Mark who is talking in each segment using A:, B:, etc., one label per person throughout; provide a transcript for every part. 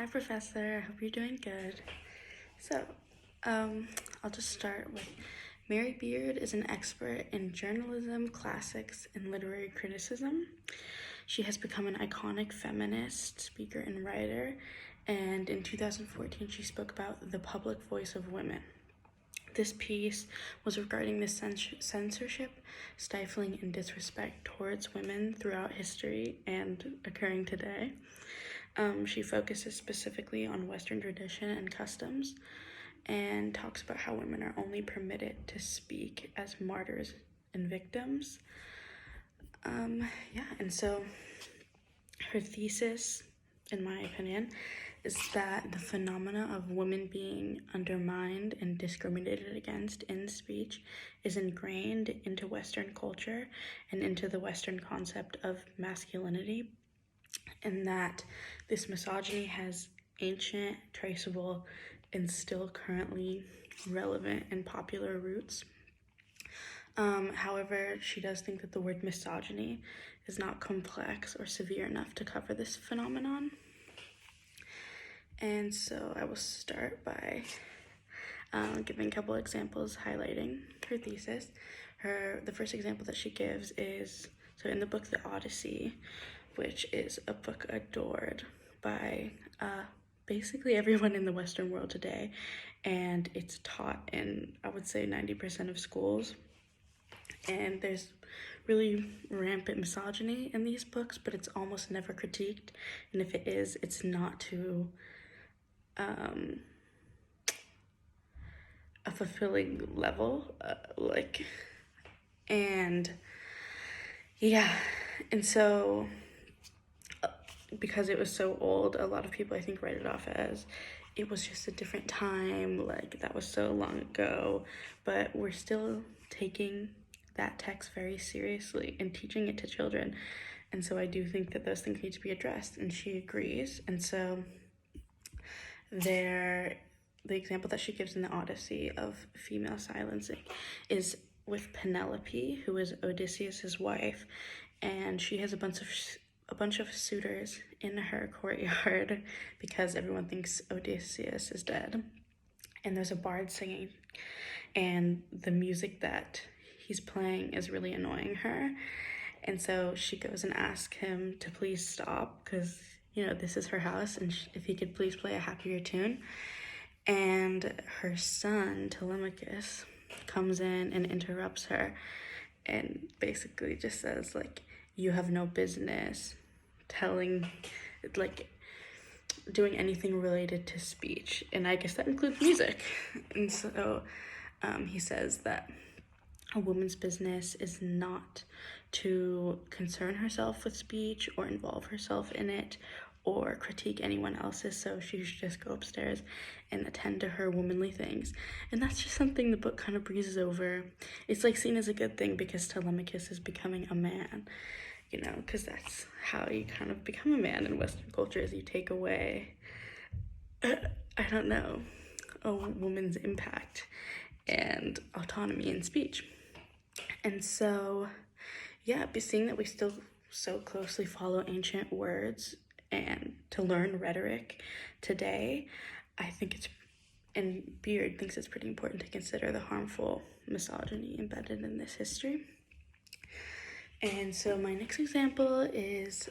A: Hi, Professor. I hope you're doing good. So, I'll just start with Mary Beard is an expert in journalism, classics, and literary criticism. She has become an iconic feminist speaker and writer, and in 2014, she spoke about the public voice of women. This piece was regarding the censorship, stifling, and disrespect towards women throughout history and occurring today. She focuses specifically on Western tradition and customs and talks about how women are only permitted to speak as martyrs and victims. And so her thesis, in my opinion, is that the phenomena of women being undermined and discriminated against in speech is ingrained into Western culture and into the Western concept of masculinity, and that this misogyny has ancient, traceable, and still currently relevant and popular roots. However, she does think that the word misogyny is not complex or severe enough to cover this phenomenon. And so I will start by giving a couple examples highlighting her thesis. The first example that she gives is, so in the book The Odyssey, which is a book adored by basically everyone in the Western world today, and it's taught in, I would say, 90% of schools. And there's really rampant misogyny in these books, but it's almost never critiqued. And if it is, it's not to a fulfilling level. And so because it was so old, a lot of people, I think, write it off as it was just a different time, like that was so long ago. But we're still taking that text very seriously and teaching it to children. And so I do think that those things need to be addressed, and she agrees. And so the example that she gives in the Odyssey of female silencing is with Penelope, who is Odysseus's wife, and she has a bunch of suitors in her courtyard because everyone thinks Odysseus is dead. And there's a bard singing, and the music that he's playing is really annoying her. And so she goes and asks him to please stop because, this is her house, and if he could please play a happier tune. And her son, Telemachus, comes in and interrupts her and basically just says, you have no business doing anything related to speech. And I guess that includes music. And so he says that a woman's business is not to concern herself with speech or involve herself in it or critique anyone else's, so she should just go upstairs and attend to her womanly things. And that's just something the book kind of breezes over. It's seen as a good thing because Telemachus is becoming a man, because that's how you kind of become a man in Western culture, is you take away, a woman's impact and autonomy in speech. And so, seeing that we still so closely follow ancient words and to learn rhetoric today, and Beard thinks it's pretty important to consider the harmful misogyny embedded in this history. And so my next example is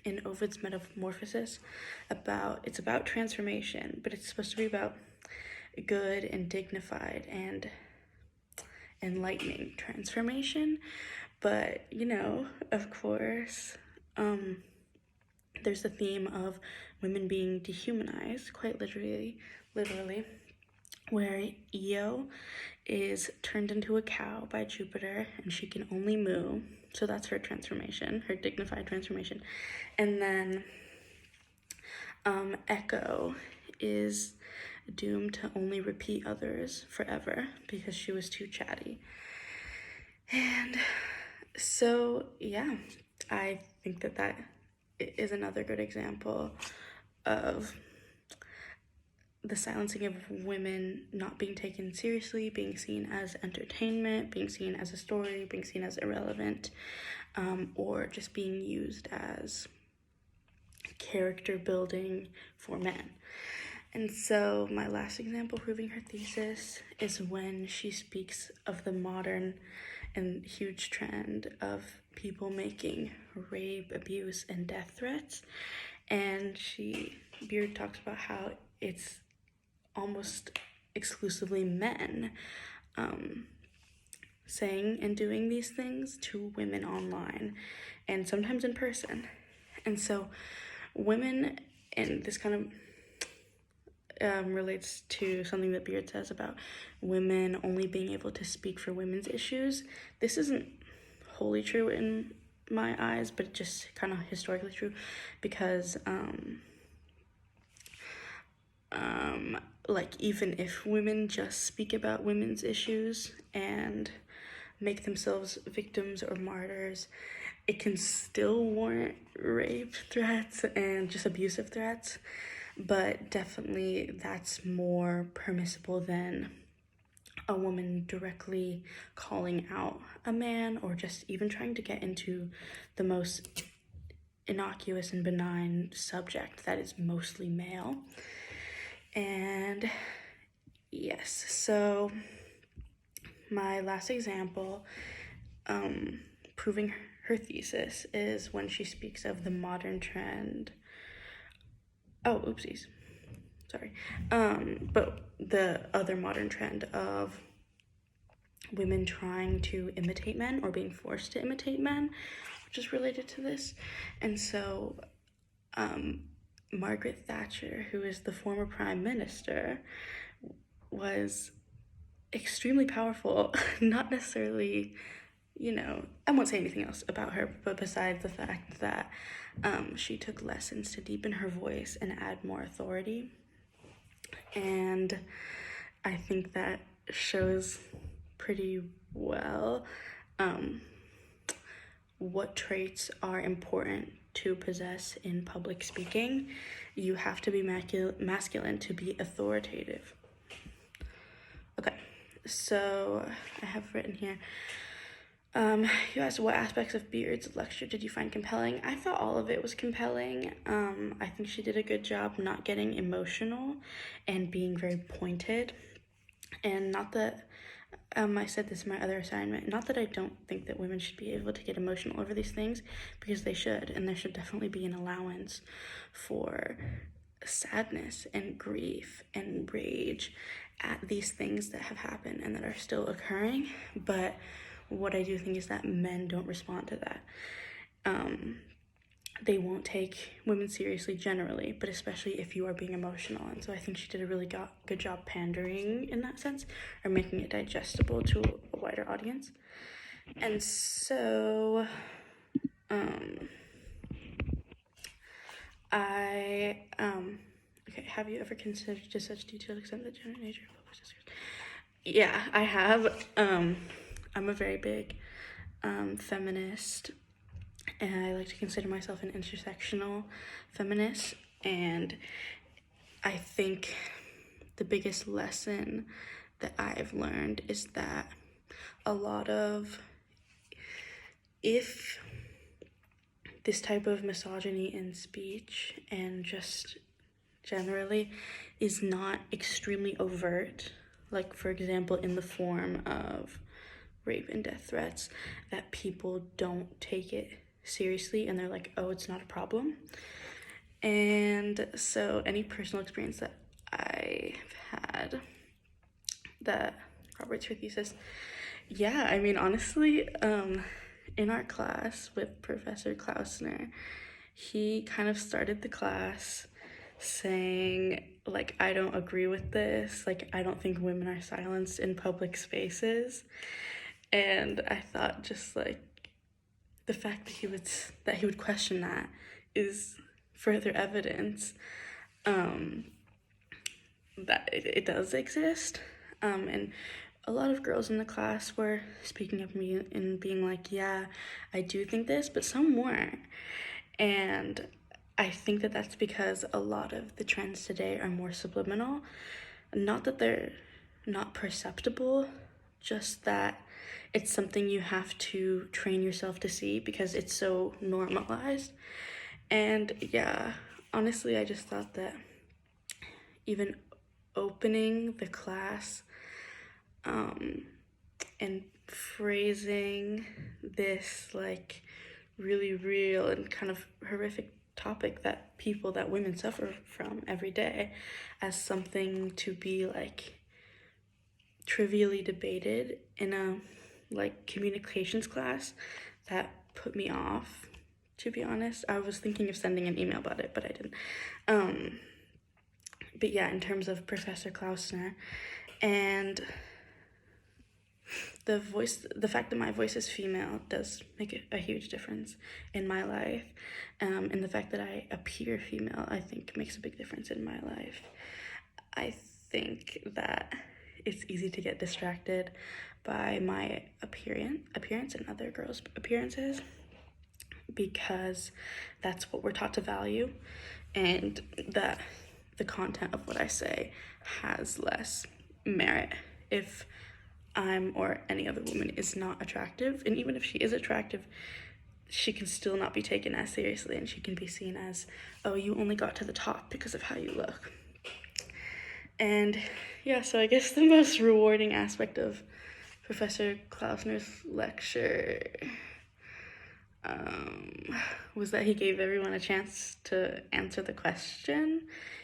A: in Ovid's Metamorphoses. It's about transformation, but it's supposed to be about good and dignified and enlightening transformation. But, of course, there's the theme of women being dehumanized, quite literally, where Io is turned into a cow by Jupiter and she can only moo. So that's her transformation, her dignified transformation. And then Echo is doomed to only repeat others forever because she was too chatty. And so, I think that is another good example of the silencing of women not being taken seriously, being seen as entertainment, being seen as a story, being seen as irrelevant, or just being used as character building for men. And so my last example proving her thesis is when she speaks of the modern and huge trend of people making rape, abuse, and death threats. And Beard talks about how it's almost exclusively men saying and doing these things to women online and sometimes in person. And so women, and this kind of relates to something that Beard says about women only being able to speak for women's issues. This isn't wholly true in my eyes, but just kind of historically true, because like, even if women just speak about women's issues and make themselves victims or martyrs, it can still warrant rape threats and just abusive threats. But definitely that's more permissible than a woman directly calling out a man, or just even trying to get into the most innocuous and benign subject that is mostly male. And yes, so my last example proving her thesis is when she speaks of the modern trend. Oh, oopsies. Sorry. But the other modern trend of women trying to imitate men or being forced to imitate men, which is related to this. And so Margaret Thatcher, who is the former prime minister, was extremely powerful. Not necessarily, I won't say anything else about her, but besides the fact that she took lessons to deepen her voice and add more authority. And I think that shows pretty well what traits are important to possess in public speaking. You have to be masculine to be authoritative. Okay, so I have written here, you asked what aspects of Beard's lecture did you find compelling? I thought all of it was compelling. I think she did a good job not getting emotional and being very pointed. And not that, I said this in my other assignment, not that I don't think that women should be able to get emotional over these things, because they should, and there should definitely be an allowance for sadness and grief and rage at these things that have happened and that are still occurring. But what I do think is that men don't respond to that. They won't take women seriously generally, but especially if you are being emotional. And so I think she did a really good job pandering in that sense, or making it digestible to a wider audience. And so okay, have you ever considered to such detailed extent the gender nature of public discourse? Yeah, I have. I'm a very big feminist, and I like to consider myself an intersectional feminist. And I think the biggest lesson that I've learned is that if this type of misogyny in speech and just generally is not extremely overt, like for example in the form of rape and death threats, that people don't take it seriously and they're like, oh, it's not a problem. And so any personal experience that I've had that corroborates her thesis, yeah, I mean, honestly, in our class with Professor Klausner, he kind of started the class saying, like, I don't agree with this, like, I don't think women are silenced in public spaces. And I thought, just like, the fact that he would question that is further evidence that it does exist. And a lot of girls in the class were speaking up to me and being like, yeah, I do think this, but some weren't. And I think that that's because a lot of the trends today are more subliminal. Not that they're not perceptible, just that it's something you have to train yourself to see because it's so normalized. And yeah, honestly, I just thought that even opening the class and phrasing this like really real and kind of horrific topic that women suffer from every day as something to be like trivially debated in a like communications class, that put me off, to be honest. I was thinking of sending an email about it, but I didn't. But yeah, in terms of Professor Klausner and the fact that my voice is female does make a huge difference in my life. And the fact that I appear female, I think, makes a big difference in my life. I think that it's easy to get distracted by my appearance and other girls' appearances, because that's what we're taught to value, and that the content of what I say has less merit if I'm or any other woman is not attractive. And even if she is attractive, she can still not be taken as seriously, and she can be seen as, oh, you only got to the top because of how you look. And yeah, so I guess the most rewarding aspect of Professor Klausner's lecture was that he gave everyone a chance to answer the question.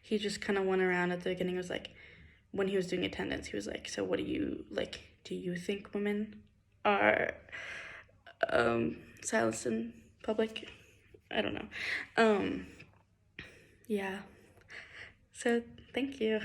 A: He just kind of went around at the beginning, was like, when he was doing attendance, he was like, so what do you, like, do you think women are silenced in public? I don't know. Yeah. So, thank you.